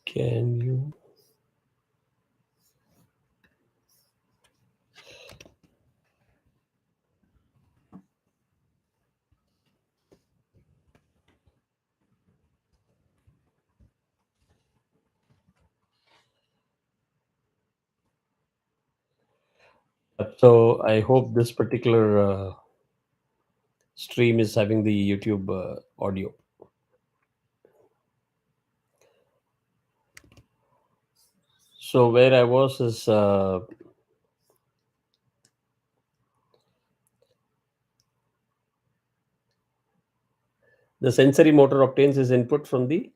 Can you? So I hope this particular stream is having the YouTube audio. So where I was is the sensory motor obtains its input from the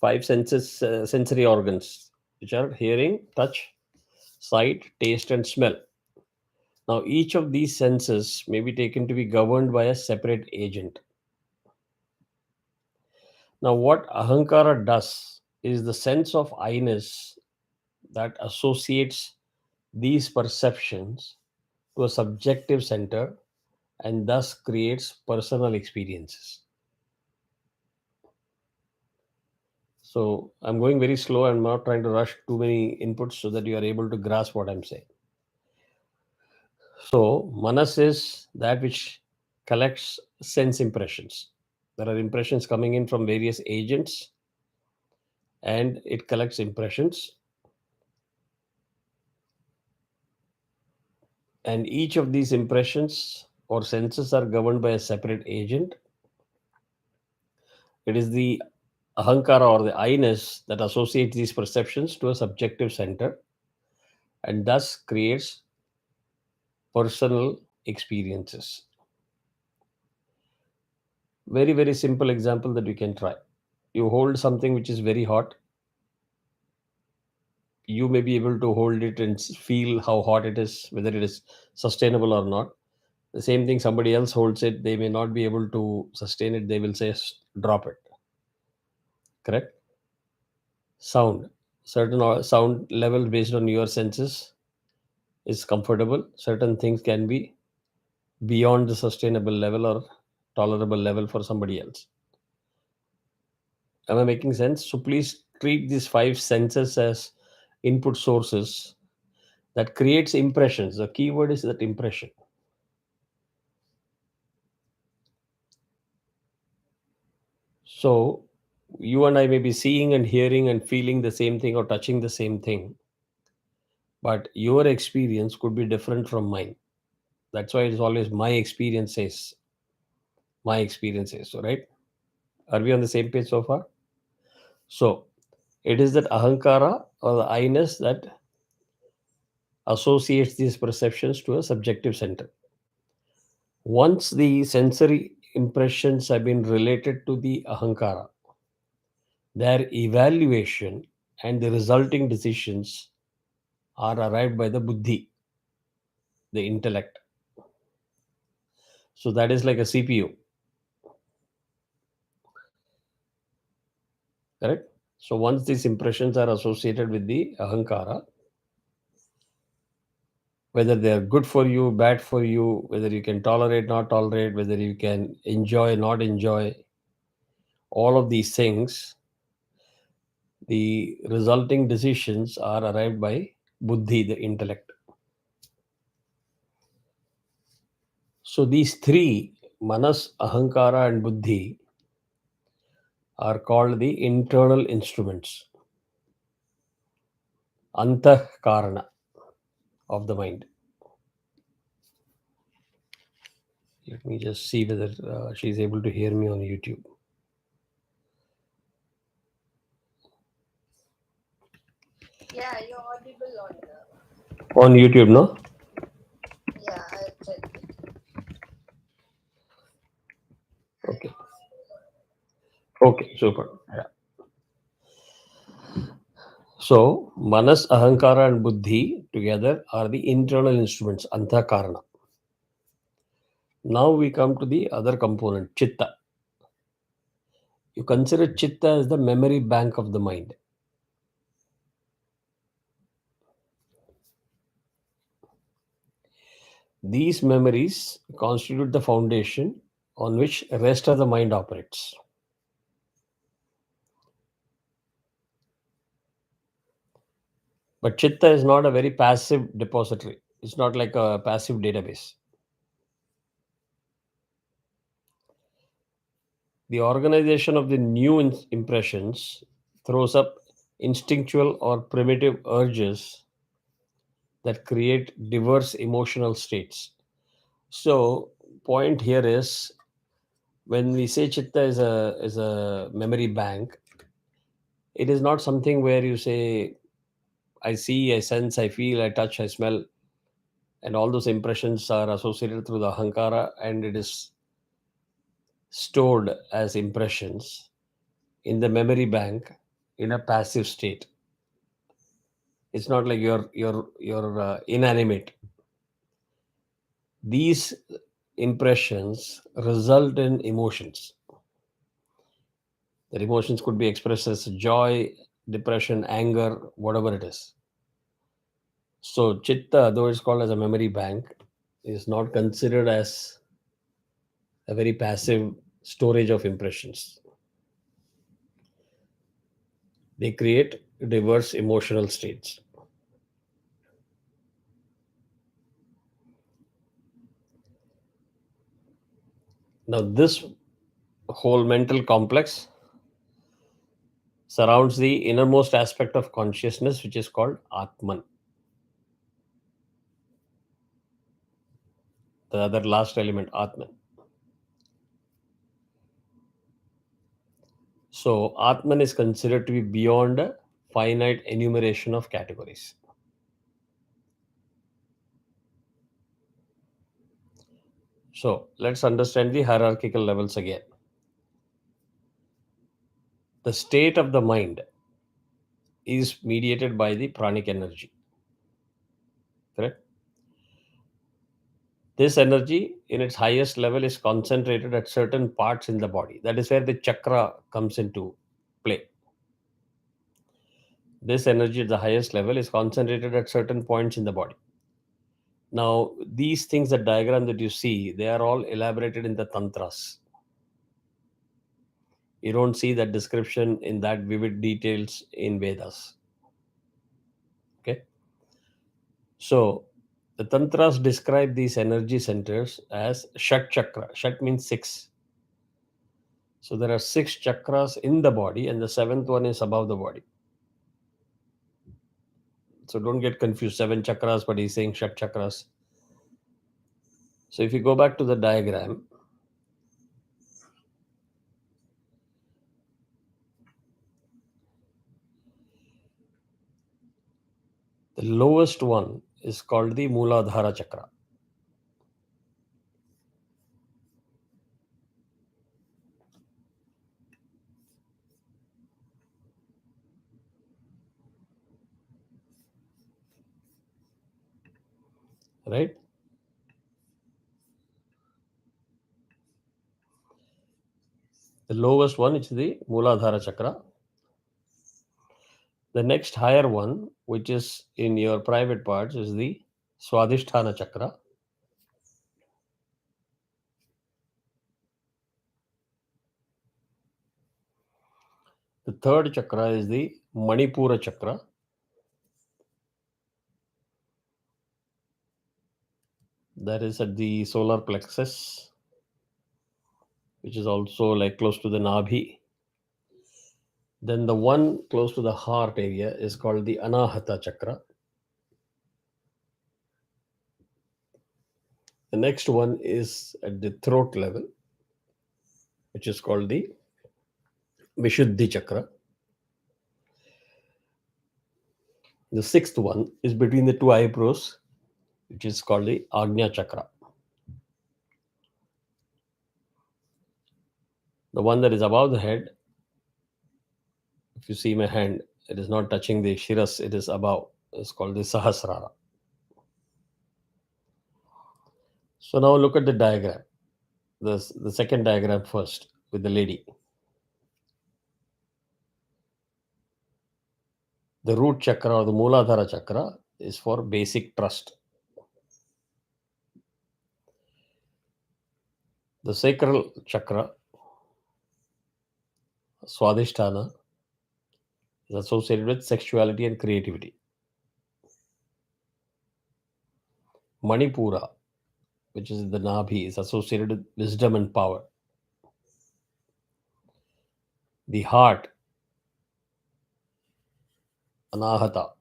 five senses, sensory organs, which are hearing, touch, sight, taste, and smell. Now, each of these senses may be taken to be governed by a separate agent. Now, what ahankara does is the sense of I-ness that associates these perceptions to a subjective center and thus creates personal experiences. So, I'm going very slow. I'm not trying to rush too many inputs so that you are able to grasp what I'm saying. So, manas is that which collects sense impressions. There are impressions coming in from various agents and it collects impressions. And each of these impressions or senses are governed by a separate agent. It is the ahankara or the I-ness that associates these perceptions to a subjective center and thus creates personal experiences. Very, very simple example that we can try. You hold something which is very hot. You may be able to hold it and feel how hot it is, whether it is sustainable or not. The same thing, somebody else holds it, they may not be able to sustain it, they will say drop it. Correct? Sound. Certain sound level based on your senses is comfortable. Certain things can be beyond the sustainable level or tolerable level for somebody else. Am I making sense? So please treat these five senses as input sources that creates impressions. The key word is that impression. So you and I may be seeing and hearing and feeling the same thing or touching the same thing, but your experience could be different from mine. That's why it's always my experiences. My experiences. So, right? Are we on the same page so far? So it is that ahankara or the I-ness that associates these perceptions to a subjective center. Once the sensory impressions have been related to the ahankara, their evaluation and the resulting decisions are arrived by the buddhi, the intellect. So that is like a CPU, correct? So once these impressions are associated with the ahankara, whether they are good for you, bad for you, whether you can tolerate, not tolerate, whether you can enjoy, not enjoy, all of these things, the resulting decisions are arrived by buddhi, the intellect. So these three, manas, ahankara, and buddhi, are called the internal instruments, antahkarana of the mind. Let me just see whether she's able to hear me on YouTube. Yeah, you're audible on On YouTube, no? yeah, I checked it. Okay. Okay, super. Yeah. So, manas, ahankara, and buddhi together are the internal instruments, antahkarana. Now we come to the other component, chitta. You consider chitta as the memory bank of the mind. These memories constitute the foundation on which rest of the mind operates. But Chitta is not a very passive depository. It's not like a passive database. The organization of the new impressions throws up instinctual or primitive urges that create diverse emotional states. So, point here is, when we say chitta is a memory bank, it is not something where you say I see, I sense, I feel, I touch, I smell, and all those impressions are associated through the ahankara, and it is stored as impressions in the memory bank in a passive state. It's not like you're inanimate. These impressions result in emotions. The emotions could be expressed as joy, depression, anger, whatever it is. So chitta, though it's called as a memory bank, is not considered as a very passive storage of impressions. They create diverse emotional states. Now, this whole mental complex surrounds the innermost aspect of consciousness, which is called Atman, the other last element, Atman. So, Atman is considered to be beyond a finite enumeration of categories. So, let's understand the hierarchical levels again. The state of the mind is mediated by the pranic energy. Correct? This energy, in its highest level, is concentrated at certain parts in the body. That is where the chakra comes into play. This energy at the highest level is concentrated at certain points in the body. Now, these things, the diagram that you see, they are all elaborated in the tantras. You don't see that description in that vivid details in Vedas. Okay. So, the tantras describe these energy centers as Shat chakra. Shat means six. So there are six chakras in the body, and the seventh one is above the body. So don't get confused. Seven chakras, but he's saying Shat chakras. So if you go back to the diagram, the lowest one is called the Mooladhara chakra. Right? The lowest one is the Mooladhara chakra. The next higher one, which is in your private parts, is the Swadhisthana chakra. The third chakra is the Manipura chakra. That is at the solar plexus, which is also like close to the Nabhi. Then the one close to the heart area is called the Anahata chakra. The next one is at the throat level, which is called the Vishuddhi chakra. The sixth one is between the two eyebrows, which is called the Agnya chakra. The one that is above the head, if you see my hand, it is not touching the shiras, it is above. It's called the Sahasrara. So now look at the diagram. The second diagram first with the lady. The root chakra or the Mooladhara chakra is for basic trust. The sacral chakra, Swadhisthana, is associated with sexuality and creativity. Manipura, which is the Nabhi, is associated with wisdom and power. The heart, Anahata,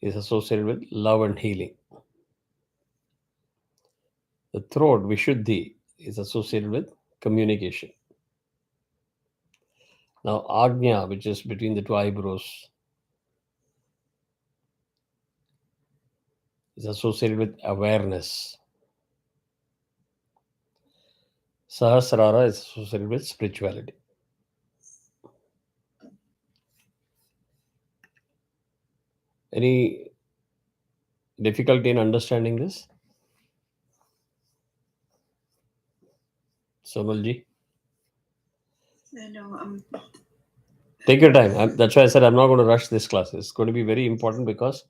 is associated with love and healing. The throat, Vishuddhi, is associated with communication. Now, Agnya, which is between the two eyebrows, is associated with awareness. Sahasrara is associated with spirituality. Any difficulty in understanding this? Somalji? No, Take your time. That's why I said I'm not going to rush this class. It's going to be very important because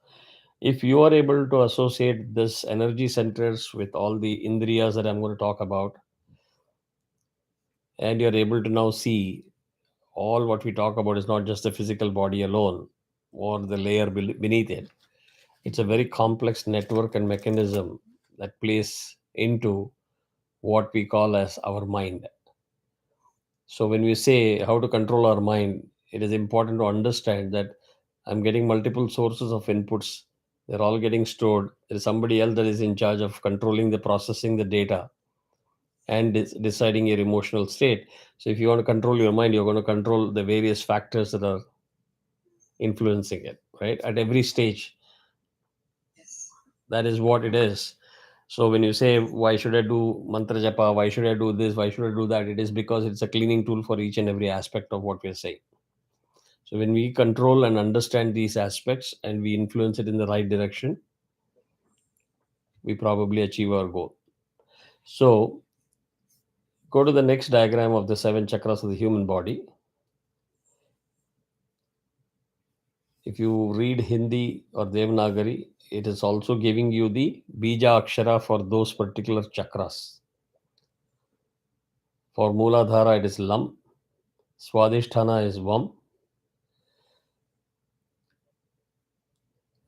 if you are able to associate this energy centers with all the indriyas that I'm going to talk about, and you're able to now see all what we talk about is not just the physical body alone or the layer beneath it. It's a very complex network and mechanism that plays into what we call as our mind. So when we say how to control our mind, it is important to understand that I'm getting multiple sources of inputs. They're all getting stored. There is somebody else that is in charge of controlling the processing the data and deciding your emotional state. So if you want to control your mind, you're going to control the various factors that are influencing it, right? At every stage, yes. that is what it is. So when you say, why should I do mantra japa? Why should I do this? Why should I do that? It is because it's a cleaning tool for each and every aspect of what we're saying. So when we control and understand these aspects and we influence it in the right direction, we probably achieve our goal. So go to the next diagram of the seven chakras of the human body. If you read Hindi or Devanagari, it is also giving you the Bija Akshara for those particular chakras. For Mooladhara, it is Lam. Swadhisthana is Vam.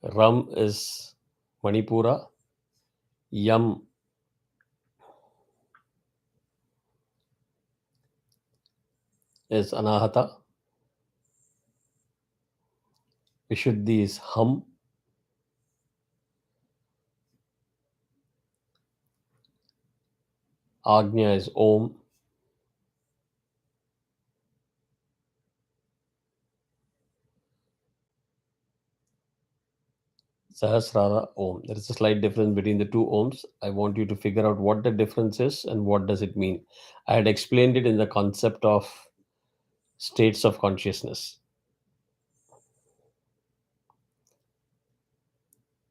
Ram is Manipura. Yam is Anahata. Vishuddhi is Hum. Agnya is Om. Sahasrara Om. There is a slight difference between the two Oms. I want you to figure out what the difference is and what does it mean. I had explained it in the concept of states of consciousness.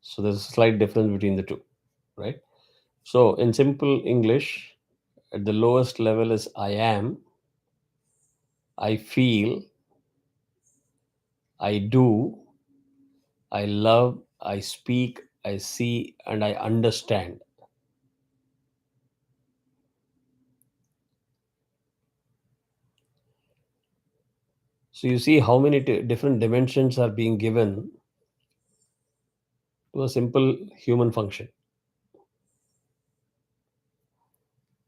So there's a slight difference between the two, right? So in simple English, at the lowest level is I am, I feel, I do, I love, I speak, I see, and I understand. So you see how many different dimensions are being given to a simple human function.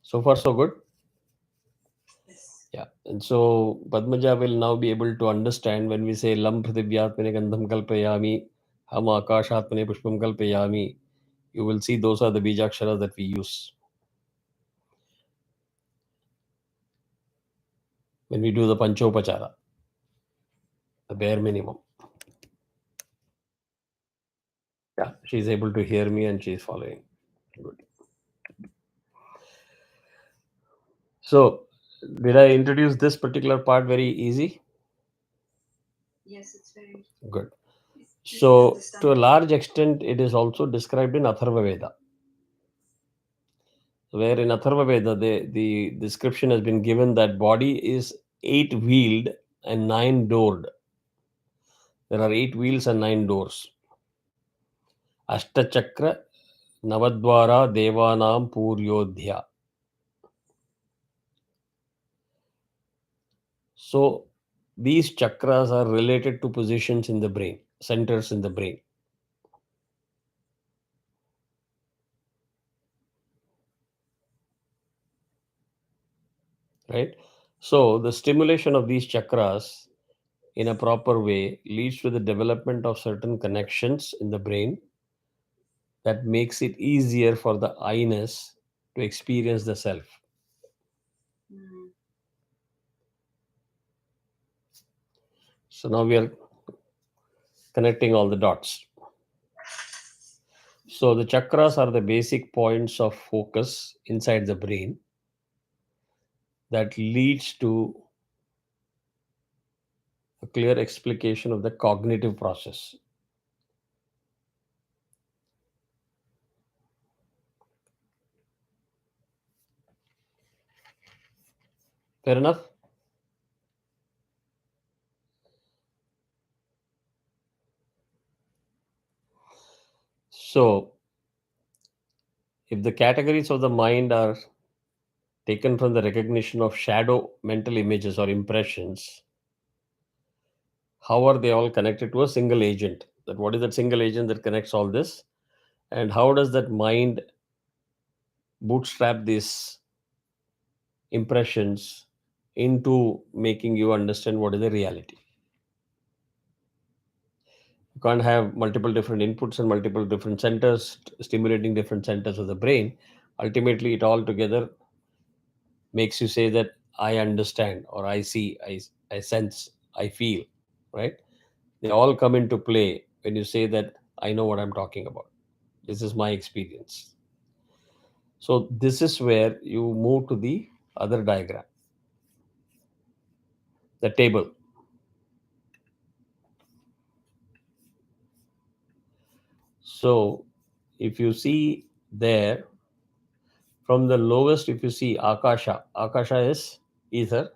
So far, so good. Yes. Yeah. And so Padmaja will now be able to understand when we say Lam Prithivyatmane Gandham Kalpayami, Ham Akashatmane Pushpam Kalpayami, you will see those are the Bijaksharas that we use when we do the Panchopachara, the bare minimum. Yeah, she's able to hear me and she's following. Good. So, did I introduce this particular part very easy? Yes, it's very Good. easy So, to a understandable. large extent, it is also described in Atharva Veda, where in Atharva Veda, the description has been given that body is eight wheeled and nine doored. There are eight wheels and nine doors. Ashtachakra Navadvara Devanam Puryodhya. So these chakras are related to positions in the brain, centers in the brain. right? So the stimulation of these chakras in a proper way leads to the development of certain connections in the brain that makes it easier for the I-ness to experience the self. Mm. So now we are connecting all the dots. So the chakras are the basic points of focus inside the brain that leads to a clear explication of the cognitive process. Fair enough? So if the categories of the mind are taken from the recognition of shadow mental images or impressions, how are they all connected to a single agent? That what is that single agent that connects all this? And how does that mind bootstrap these impressions into making you understand what is the reality? You can't have multiple different inputs and multiple different centers stimulating different centers of the brain. Ultimately, it all together makes you say that I understand or I see, I sense, I feel, right? They all come into play when you say that I know what I'm talking about. This is my experience. So, this is where you move to the other diagram, the table. So, if you see there, from the lowest, if you see Akasha is ether,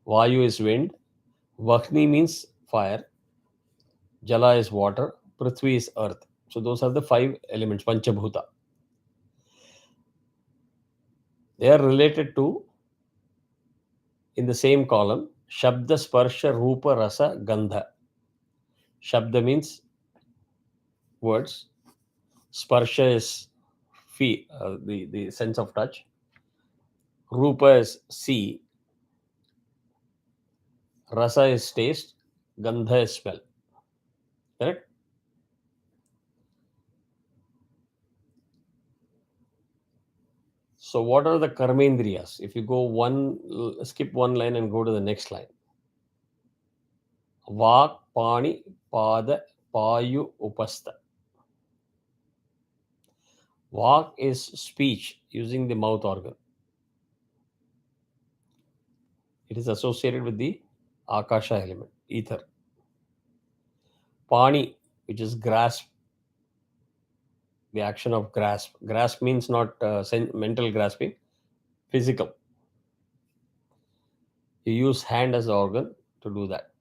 Vayu is wind, Vakni means fire, Jala is water, Prithvi is earth. So, those are the five elements, Panchabhuta. They are related to, in the same column, Shabda, Sparsha, Rupa, Rasa, Gandha. Shabda means words, Sparsha is feel, the sense of touch, Rupa is see, Rasa is taste, Gandha is smell. Correct? So, what are the karmendriyas? If you go skip one line and go to the next line. Vak, Pani, Pada, Payu, Upastha. Vak is speech using the mouth organ. It is associated with the Akasha element, ether. Pani, which is grasp, the action of grasp. Grasp means not mental grasping, physical. You use hand as the organ to do that.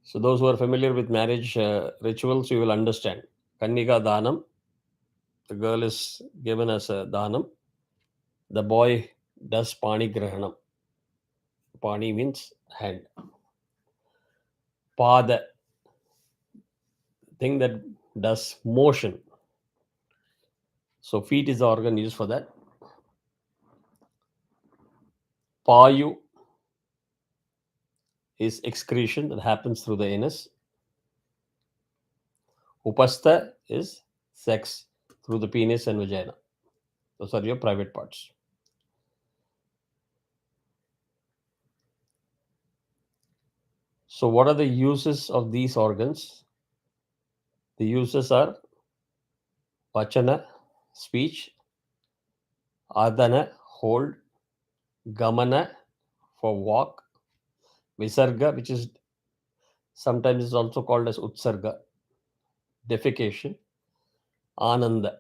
So those who are familiar with marriage rituals, you will understand. Kannika Danam, the girl is given as a Danam. The boy does Pani Grahanam. Pani means hand. Pada, thing that does motion. So feet is the organ used for that. Payu is excretion that happens through the anus. Upastha is sex through the penis and vagina. Those are your private parts. So, what are the uses of these organs? The uses are vachana, speech, adana, hold, gamana, for walk, visarga, which is sometimes is also called as utsarga, defecation, ananda,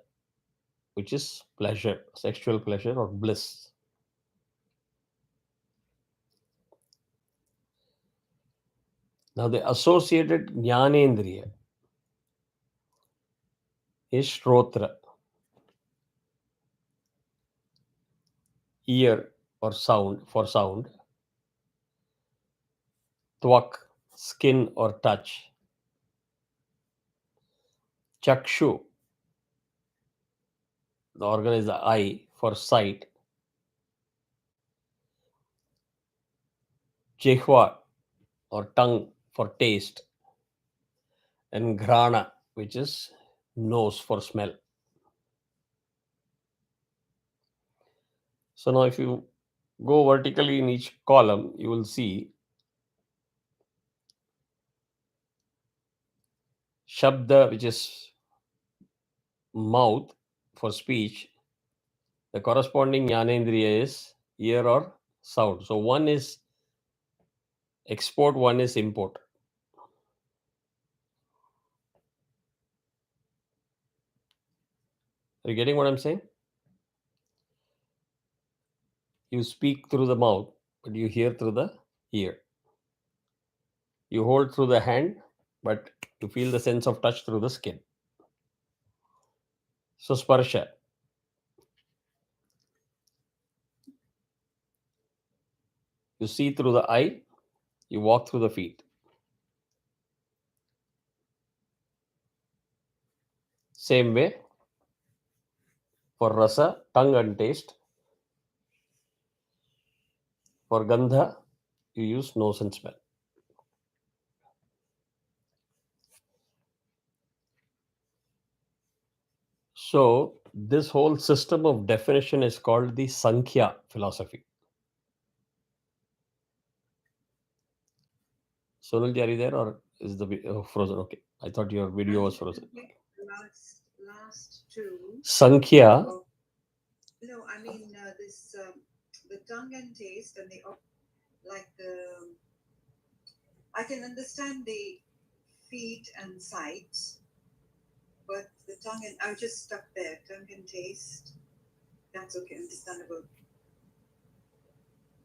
which is pleasure, sexual pleasure or bliss. Now, the associated jnanendriya is shrotra, ear or sound, for sound, twak, skin or touch, chakshu, the organ is the eye for sight, jihva or tongue for taste, and grana, which is nose for smell. So now if you go vertically in each column, you will see shabda, which is mouth for speech. The corresponding jnanendriya is ear or sound. So one is export, one is import. Are you getting what I'm saying? You speak through the mouth, but you hear through the ear. You hold through the hand, but you feel the sense of touch through the skin. So sparsha. You see through the eye, you walk through the feet. Same way for rasa, tongue and taste. For gandha, you use nose and smell. So this whole system of definition is called the Sankhya philosophy. Sonal, are you there or is the frozen? Okay, I thought your video was frozen. Last two. Sankhya. No, I mean this the tongue and taste and the like the. I can understand the feet and sight, but the tongue and I was just stuck there. Tongue and taste. That's okay, understandable.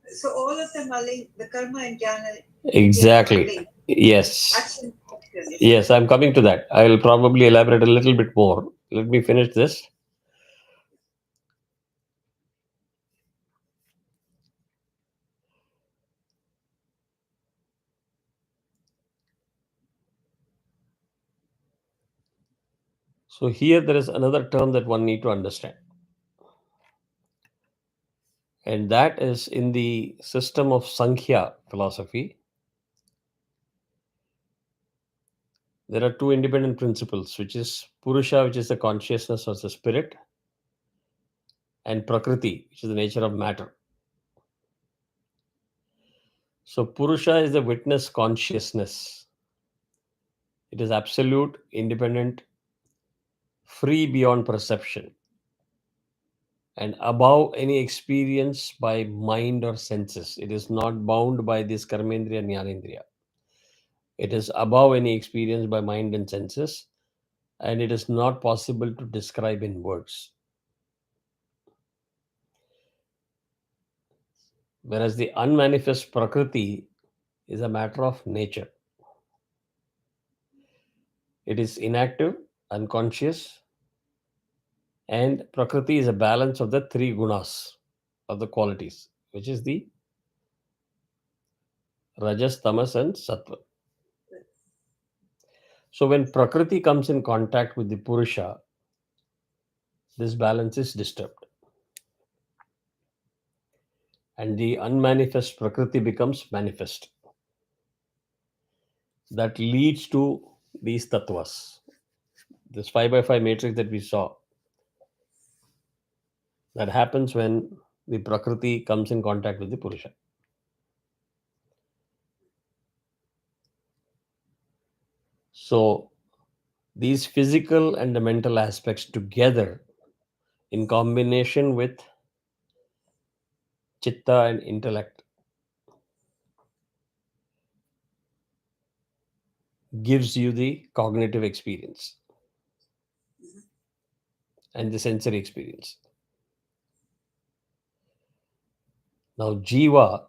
So all of them are linked. The karma and jnana. Exactly. Yes. Action. Yes, I'm coming to that. I will probably elaborate a little bit more. Let me finish this. So here there is another term that one need to understand. And that is in the system of Sankhya philosophy. There are two independent principles, which is Purusha, which is the consciousness of the spirit, and Prakriti, which is the nature of matter. So Purusha is the witness consciousness. It is absolute, independent, free beyond perception, and above any experience by mind or senses. It is not bound by this karmendriya and jnanendriya. It is above any experience by mind and senses, and it is not possible to describe in words. Whereas the unmanifest Prakriti is a matter of nature. It is inactive, unconscious, and Prakriti is a balance of the three gunas, of the qualities, which is the Rajas, Tamas, and Sattva. So when Prakriti comes in contact with the Purusha, this balance is disturbed. And the unmanifest Prakriti becomes manifest. That leads to these tattvas. This 5x5 matrix that we saw, that happens when the Prakriti comes in contact with the Purusha. So these physical and the mental aspects together, in combination with chitta and intellect, gives you the cognitive experience and the sensory experience. Now, jiva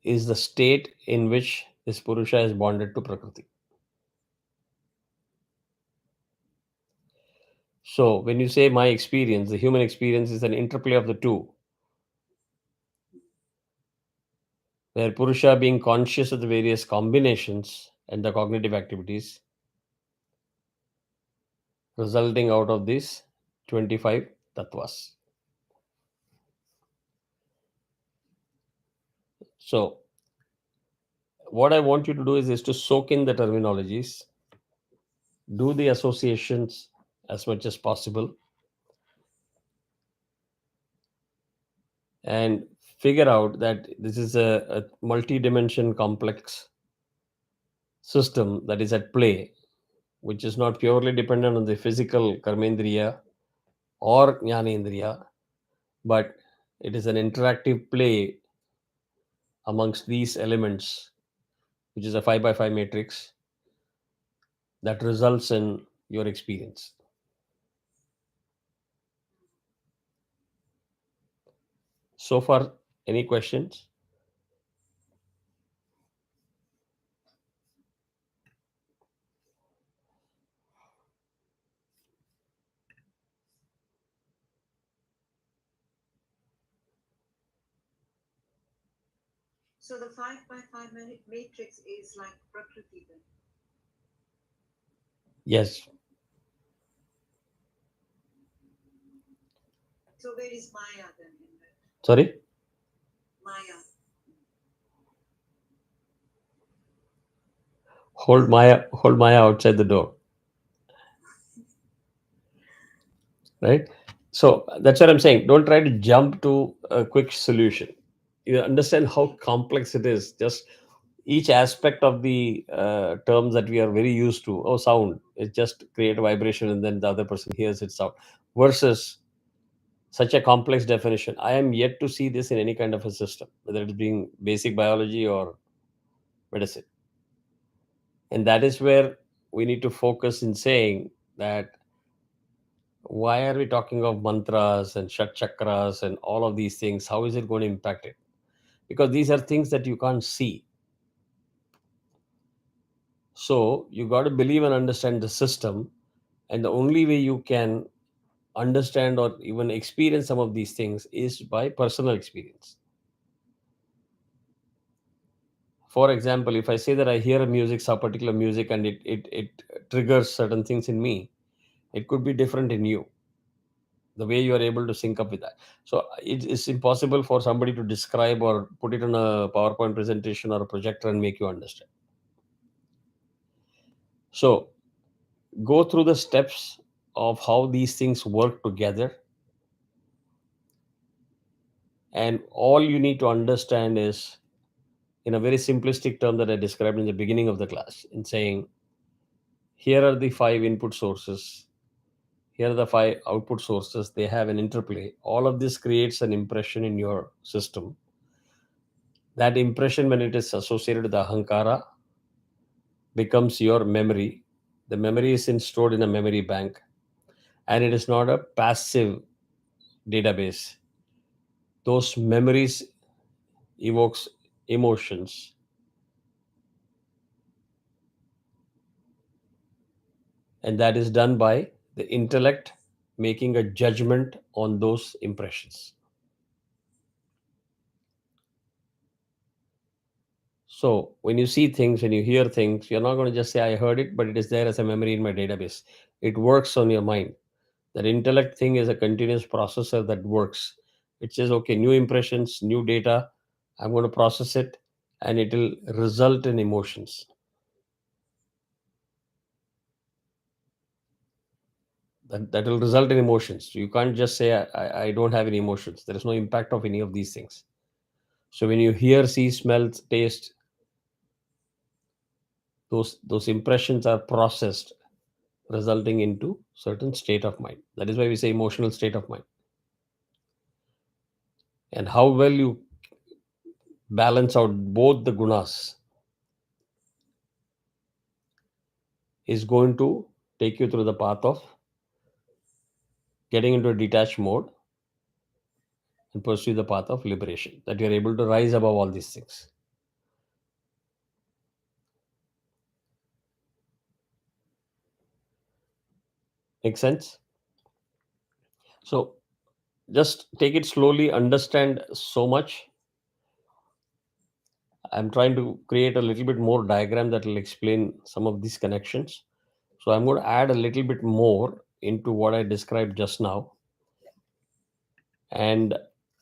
is the state in which this Purusha is bonded to Prakriti. So, when you say my experience, the human experience is an interplay of the two, where Purusha, being conscious of the various combinations and the cognitive activities resulting out of these 25 tattvas. So what I want you to do is to soak in the terminologies, do the associations as much as possible, and figure out that this is a multi-dimension complex system that is at play, which is not purely dependent on the physical karmendriya or jnanendriya, but it is an interactive play amongst these elements, which is a 5 by 5 matrix that results in your experience. So far, any questions? So the 5 by 5 matrix is like Prakriti then. Yes. So where is Maya then in that? Sorry? Maya. Hold Maya outside the door. Right? So that's what I'm saying. Don't try to jump to a quick solution. You understand how complex it is. Just each aspect of the terms that we are very used to. Oh, sound. It just create a vibration and then the other person hears it sound. Versus such a complex definition. I am yet to see this in any kind of a system, whether it's being basic biology or medicine. And that is where we need to focus in saying that why are we talking of mantras and shat chakras and all of these things? How is it going to impact it? Because these are things that you can't see. So you got to believe and understand the system. And the only way you can understand or even experience some of these things is by personal experience. For example, if I say that I hear a music, some particular music, and it triggers certain things in me, it could be different in you, the way you are able to sync up with that. So it is impossible for somebody to describe or put it on a PowerPoint presentation or a projector and make you understand. So go through the steps of how these things work together, and all you need to understand is, in a very simplistic term that I described in the beginning of the class, in saying here are the five input sources, here are the five output sources, they have an interplay. All of this creates an impression in your system. That impression, when it is associated with the ahankara, becomes your memory. The memory is stored in a memory bank, and it is not a passive database. Those memories evokes emotions, and that is done by the intellect making a judgment on those impressions. So when you see things, when you hear things, you're not going to just say I heard it, but it is there as a memory in my database. It works on your mind. That intellect thing is a continuous processor that works. It says, okay, new impressions, new data, I'm going to process it, and it will result in emotions. That will result in emotions. You can't just say, I don't have any emotions. There is no impact of any of these things. So when you hear, see, smell, taste, those impressions are processed, resulting into certain state of mind. That is why we say emotional state of mind. And how well you balance out both the gunas is going to take you through the path of getting into a detached mode and pursue the path of liberation, that you're able to rise above all these things. Make sense? So just take it slowly, understand so much. I'm trying to create a little bit more diagram that will explain some of these connections. So I'm going to add a little bit more into what I described just now, and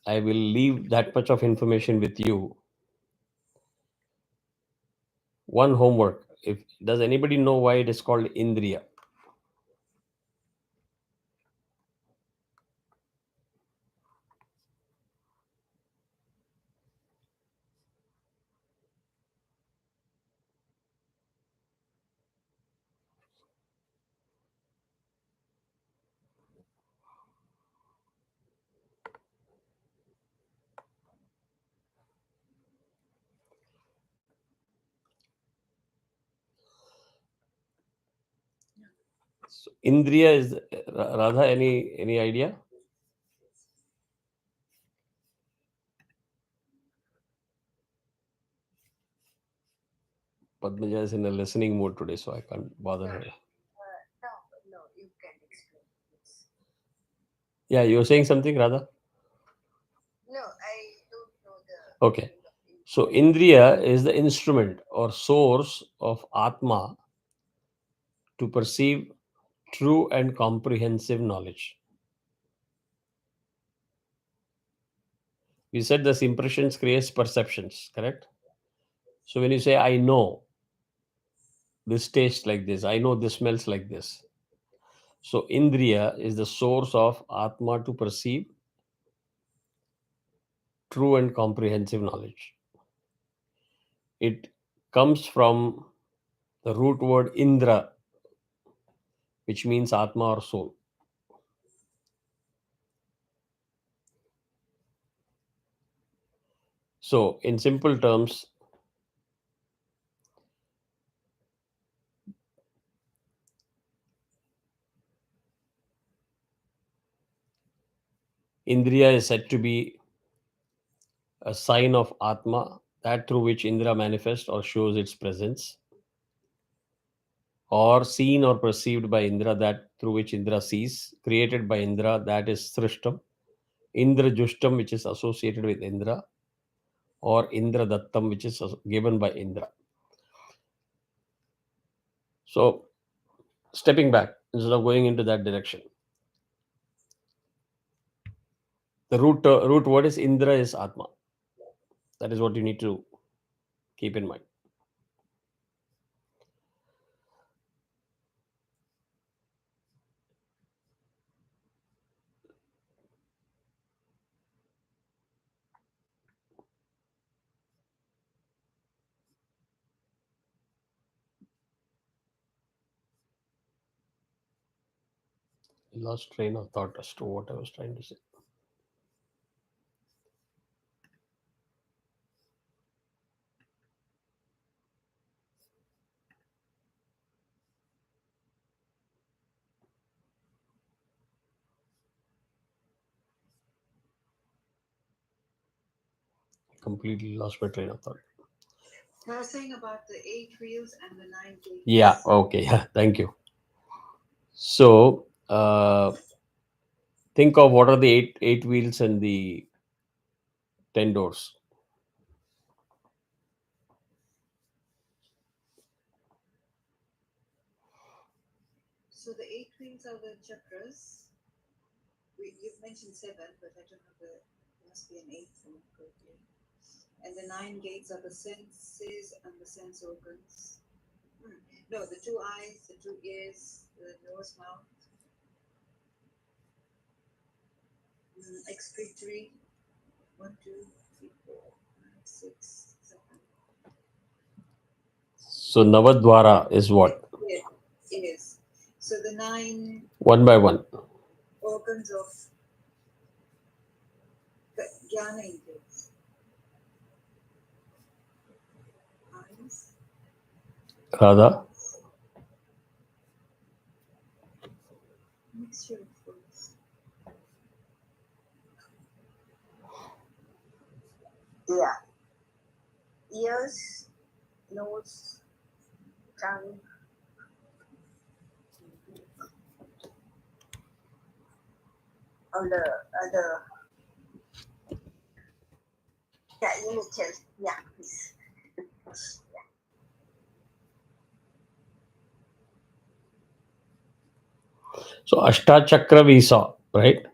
I will leave that much of information with you One homework. If does anybody know why it is called Indriya? So Indriya is Radha. Any idea? Padmaja is in a listening mode today, so I can't bother her. No, you can explain. Please. Yeah, you were saying something, Radha? No, I don't know the Okay. meaning of it. So Indriya is the instrument or source of Atma to perceive true and comprehensive knowledge. We said this impressions creates perceptions, correct? So when you say I know this tastes like this, I know this smells like this. So Indriya is the source of Atma to perceive true and comprehensive knowledge. It comes from the root word Indra, which means Atma or soul. So, in simple terms, Indriya is said to be a sign of Atma, that through which Indra manifests or shows its presence, or seen or perceived by Indra, that through which Indra sees, created by Indra, that is Srishtam, Indra Jushtam, which is associated with Indra, or Indra Dattam, which is given by Indra. So, stepping back instead of going into that direction, the root word is Indra is Atma. That is what you need to keep in mind. I lost train of thought as to what I was trying to say. Completely lost my train of thought. I was saying about the 8 wheels and the 9 gates. Yeah, okay. Yeah, thank you. So, think of what are the eight wheels and the 10 doors. So the 8 wheels are the chakras. You've mentioned 7, but I don't know there must be an 8th one correctly. And the 9 gates are the senses and the sense organs. No, the 2 eyes, the 2 ears, the nose, mouth. Excretory. 1, 2, 3, 4, 5, 6, 7. So, Navadwara is what? Yes. So the 9 One by one. organs of Jnana Indriyas. Eyes. Radha. Mixture of those. Yeah. Ears, nose, tongue, all the other. Yeah, you may tell. Yeah, please. So, Ashtachakra we saw, right?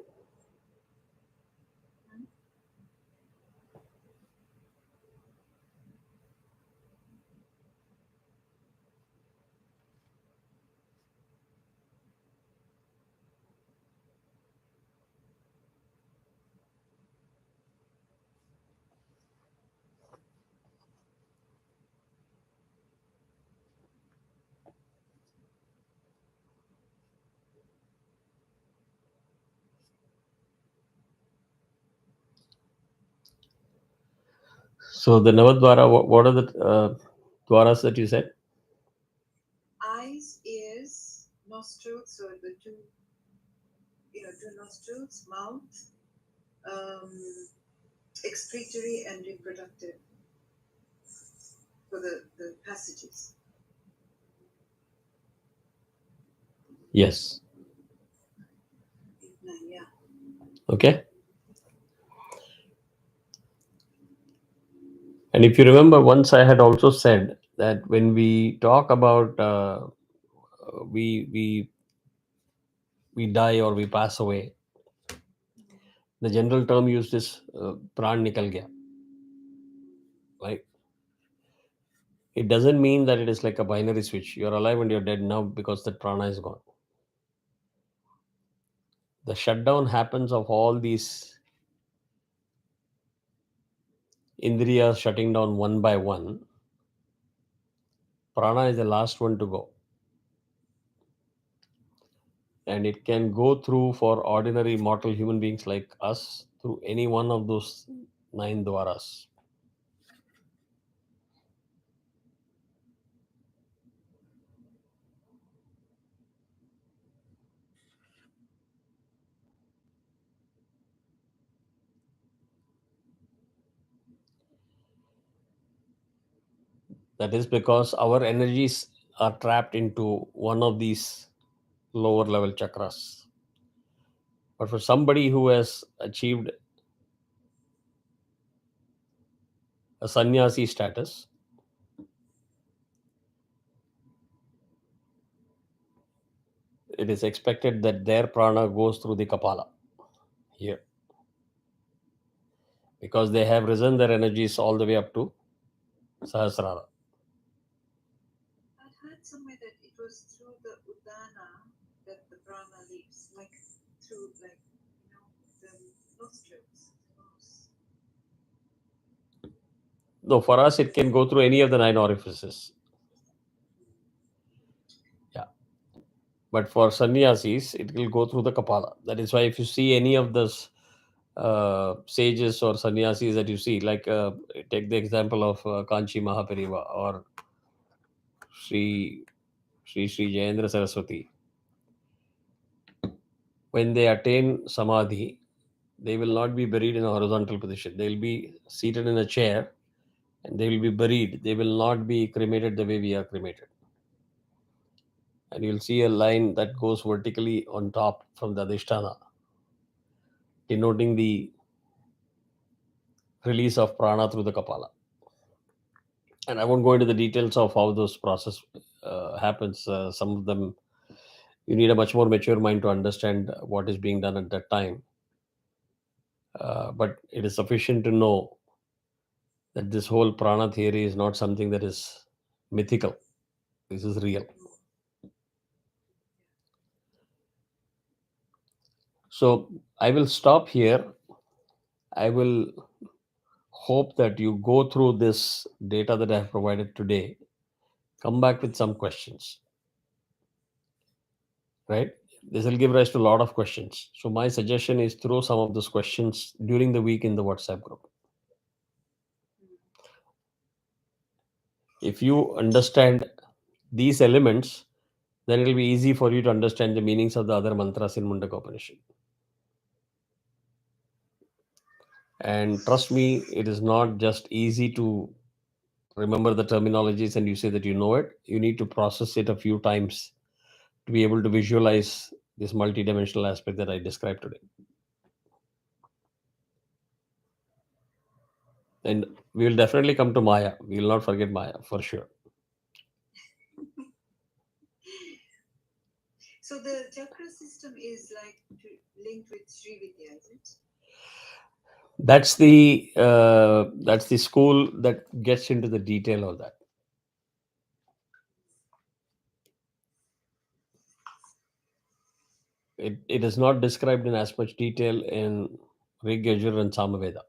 So the Navadvara, what are the dwaras that you said? Eyes, ears, nostrils, so the two nostrils, mouth, um, excretory and reproductive for the passages. Yes. Yeah. Okay. And if you remember, once I had also said that when we talk about we we die or we pass away, the general term used is pran nikal gaya, right? It doesn't mean that it is like a binary switch. You're alive and you're dead now because that prana is gone. The shutdown happens of all these indriyas shutting down one by one. Prana is the last one to go. And it can go through for ordinary mortal human beings like us through any one of those 9 dwaras. That is because our energies are trapped into one of these lower level chakras. But for somebody who has achieved a sannyasi status, it is expected that their prana goes through the kapala here because they have risen their energies all the way up to Sahasrara. I heard somewhere that it was through the udana that the prana leaves, like through the nostrils. No, for us, it can go through any of the 9 orifices. Yeah. But for sannyasis, it will go through the kapala. That is why if you see any of those sages or sannyasis that you see, like take the example of Kanchi Mahapariva or Sri Sri Jayendra Saraswati, when they attain samadhi, they will not be buried in a horizontal position. They will be seated in a chair and they will be buried. They will not be cremated the way we are cremated. And you'll see a line that goes vertically on top from the Adhisthana, denoting the release of prana through the kapala. And I won't go into the details of how those process happens. Some of them you need a much more mature mind to understand what is being done at that time. But it is sufficient to know that this whole prana theory is not something that is mythical. This is real. So I will stop here. I will hope that you go through this data that I have provided today, come back with some questions, right? This will give rise to a lot of questions. So my suggestion is throw some of those questions during the week in the WhatsApp group. If you understand these elements, then it will be easy for you to understand the meanings of the other mantras in Mundaka Upanishad. And trust me, it is not just easy to remember the terminologies and you say that you know it. You need to process it a few times to be able to visualize this multidimensional aspect that I described today. And we will definitely come to Maya. We will not forget Maya for sure. So the chakra system is like linked with Sri Vidya, is it? That's the school that gets into the detail of that. It is not described in as much detail in Rig, Yajur, and Samaveda.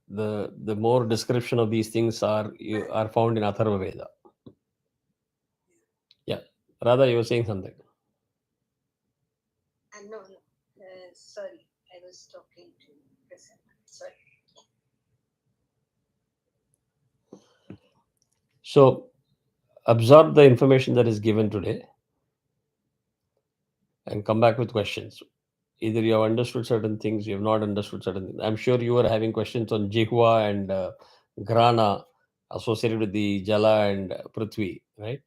The more description of these things are found in Atharva Veda. Yeah, Radha, you were saying something. No, sorry, I was talking to Prasanna. Sorry. So absorb the information that is given today and come back with questions. Either you have understood certain things, you have not understood certain things. I'm sure you are having questions on Jihva and Grana associated with the Jala and Prithvi, right?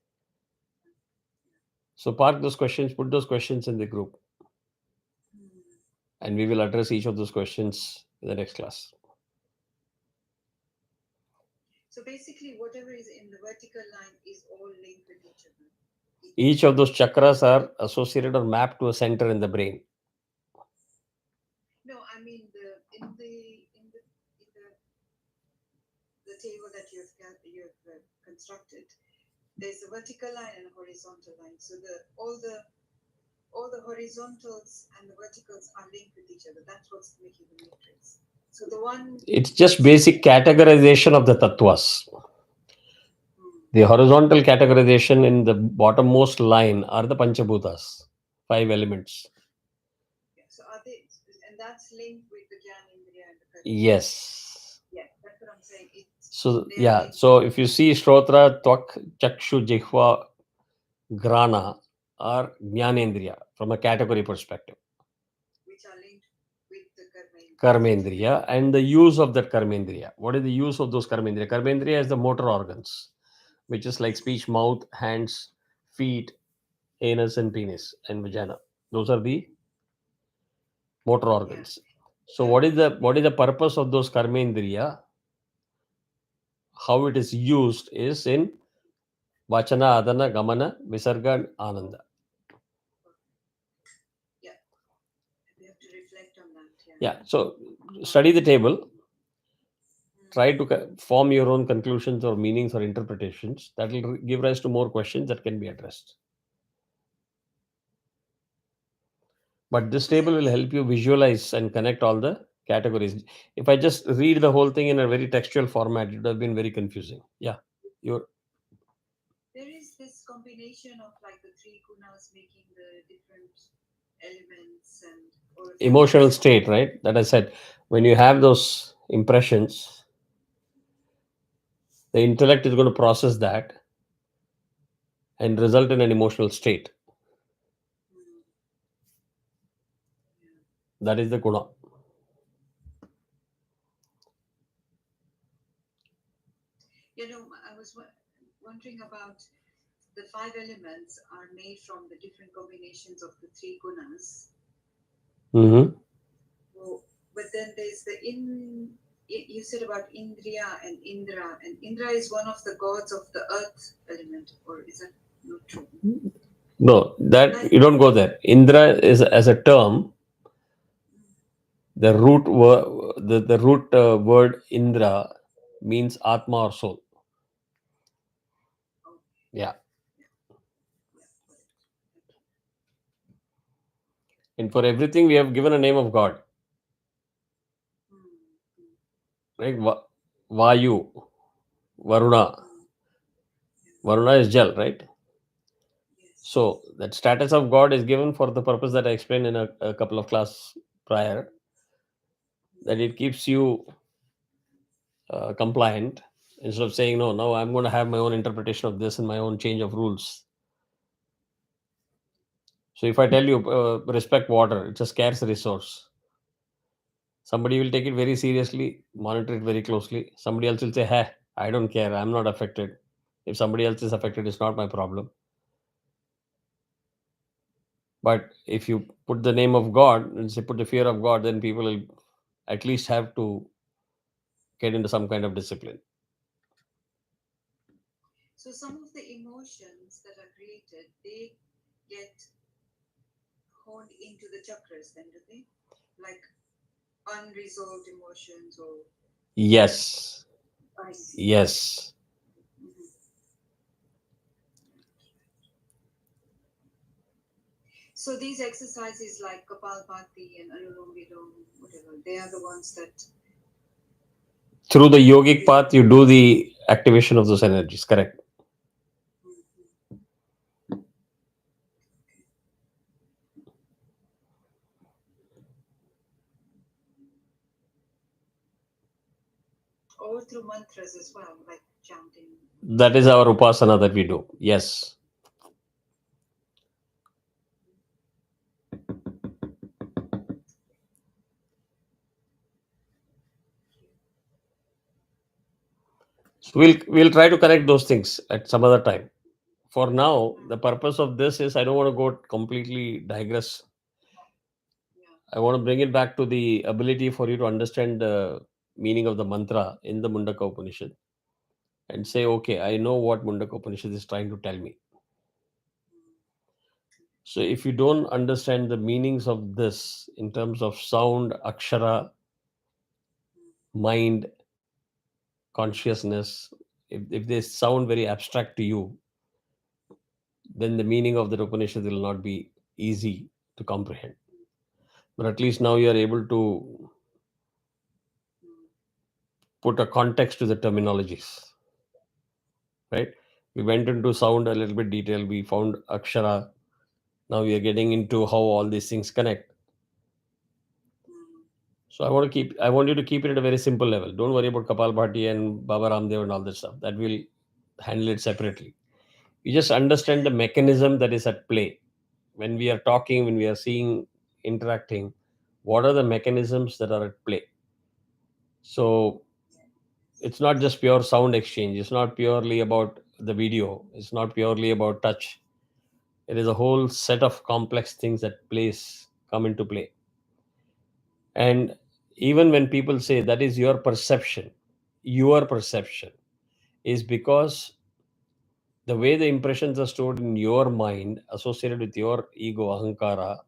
So park those questions, put those questions in the group, and we will address each of those questions in the next class. So basically, whatever is in the vertical line is all linked with each other. Each of those chakras are associated or mapped to a center in the brain. No, I mean the table that you've constructed. There's a vertical line and a horizontal line. So all the horizontals and the verticals are linked with each other. That's what's making the matrix. So the one It's just basic categorization of the tattvas. The horizontal categorization in the bottommost line are the Panchabhutas, 5 elements. so are they, and that's linked with the Jnanendriya and the Karma. Yes. Yeah, that's what I'm saying. So, yeah. So, if you see Shrotra, Twak, Chakshu, Jihva, Grana are Jnanendriya from a category perspective. Which are linked with the Karma. Karmendriya and the use of that Karmendriya. What is the use of those Karmendriya? Karmendriya is the motor organs, which is like speech, mouth, hands, feet, anus, and penis, and vagina. Those are the motor organs. So what is the purpose of those karmendriya? How it is used is in vachana, adana, gamana, visarga, and ananda. Yeah, we have to reflect on that. Yeah. So study the table. Try to form your own conclusions or meanings or interpretations. That will give rise to more questions that can be addressed. But this table will help you visualize and connect all the categories. If I just read the whole thing in a very textual format, it would have been very confusing. Yeah. There is this combination of like the three gunas making the different elements and all of that. Emotional state, right? That I said, when you have those impressions, the intellect is going to process that and result in an emotional state. That is the guna. I was wondering about the 5 elements are made from the different combinations of the 3 gunas. Mm-hmm. But then there's you said about Indriya and Indra is one of the gods of the earth element, or is that not true? No, that you don't go there. Indra is as a term. The root word Indra means Atma or soul. Yeah. And for everything, we have given a name of God. Right? Vayu, Varuna. Varuna is Jal, right? So that status of God is given for the purpose that I explained in a couple of classes prior. That it keeps you compliant instead of saying, no, now I'm going to have my own interpretation of this and my own change of rules. So if I tell you respect water, it's a scarce resource. Somebody will take it very seriously, monitor it very closely. Somebody else will say, hey, I don't care, I'm not affected. If somebody else is affected, it's not my problem. But if you put the name of God and say put the fear of God, then people will at least have to get into some kind of discipline. So some of the emotions that are created, they get honed into the chakras then, do they? Like unresolved emotions or... Yes. I see. Yes. So these exercises like Kapalbhati and Anulom Vilom, whatever, they are the ones that... Through the yogic path, you do the activation of those energies, correct? Or through mantras as well, like chanting. That is our upasana that we do. Yes. So we'll try to correct those things at some other time. For now, the purpose of this is I don't want to go completely digress. Yeah. I want to bring it back to the ability for you to understand the meaning of the mantra in the Mundaka Upanishad and say, okay, I know what Mundaka Upanishad is trying to tell me. So if you don't understand the meanings of this in terms of sound, akshara, mind, consciousness, if they sound very abstract to you, then the meaning of the Upanishad will not be easy to comprehend. But at least now you are able to put a context to the terminologies, right? We went into sound a little bit detail. We found akshara. Now we are getting into how all these things connect. So I want you to keep it at a very simple level. Don't worry about Kapal Bhati and Baba Ramdev and all that stuff. That will handle it separately. You just understand the mechanism that is at play. When we are talking, when we are seeing, interacting, what are the mechanisms that are at play? So it's not just pure sound exchange. It's not purely about the video. It's not purely about touch. It is a whole set of complex things that come into play. And even when people say that is your perception is because the way the impressions are stored in your mind associated with your ego, ahankara,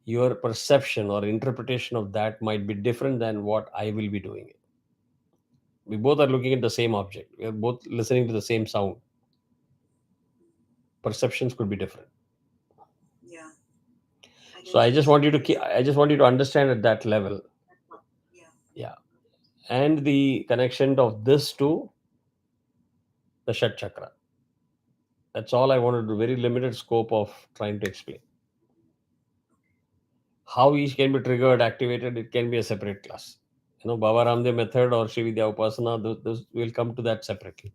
your perception or interpretation of that might be different than what I will be doing it. We both are looking at the same object. We are both listening to the same sound. Perceptions could be different. Yeah. I So guess I just that's want you what to it is. I just want you to understand at that level. Yeah. Yeah. And the connection of this to the Shat Chakra. That's all I wanted to very limited scope of trying to explain. How each can be triggered, activated, it can be a separate class. Baba Ramdev method or Shri Vidya Upasana, those will come to that separately.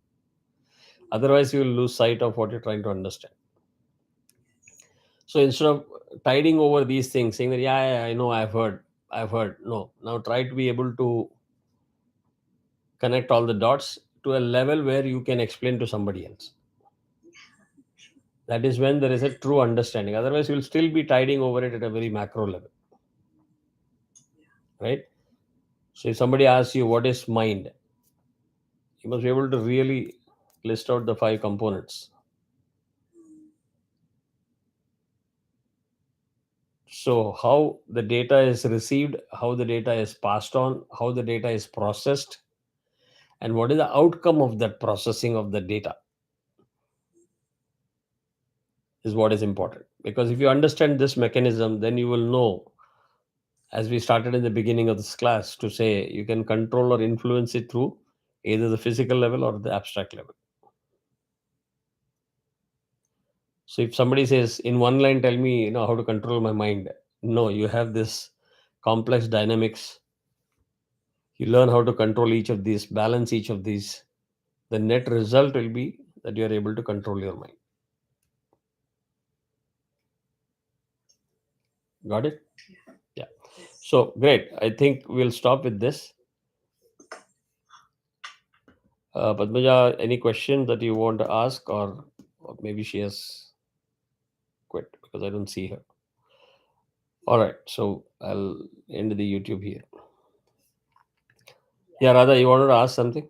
Otherwise, you will lose sight of what you're trying to understand. So instead of tiding over these things, saying that, yeah, I know, I've heard. No, now try to be able to connect all the dots to a level where you can explain to somebody else. That is when there is a true understanding. Otherwise, you'll still be tiding over it at a very macro level, right? So if somebody asks you what is mind, you must be able to really list out the five components. So how the data is received, how the data is passed on, how the data is processed, and what is the outcome of that processing of the data is what is important. Because if you understand this mechanism, then you will know, as we started in the beginning of this class, to say you can control or influence it through either the physical level or the abstract level. So if somebody says in one line, tell me, how to control my mind. No, you have this complex dynamics. You learn how to control each of these, balance each of these. The net result will be that you are able to control your mind. Got it? Yeah. Yes. So great. I think we'll stop with this. Padmaja, any question that you want to ask, or maybe she has quit because I don't see her. All right. So I'll end the YouTube here. Yeah, Radha, you wanted to ask something?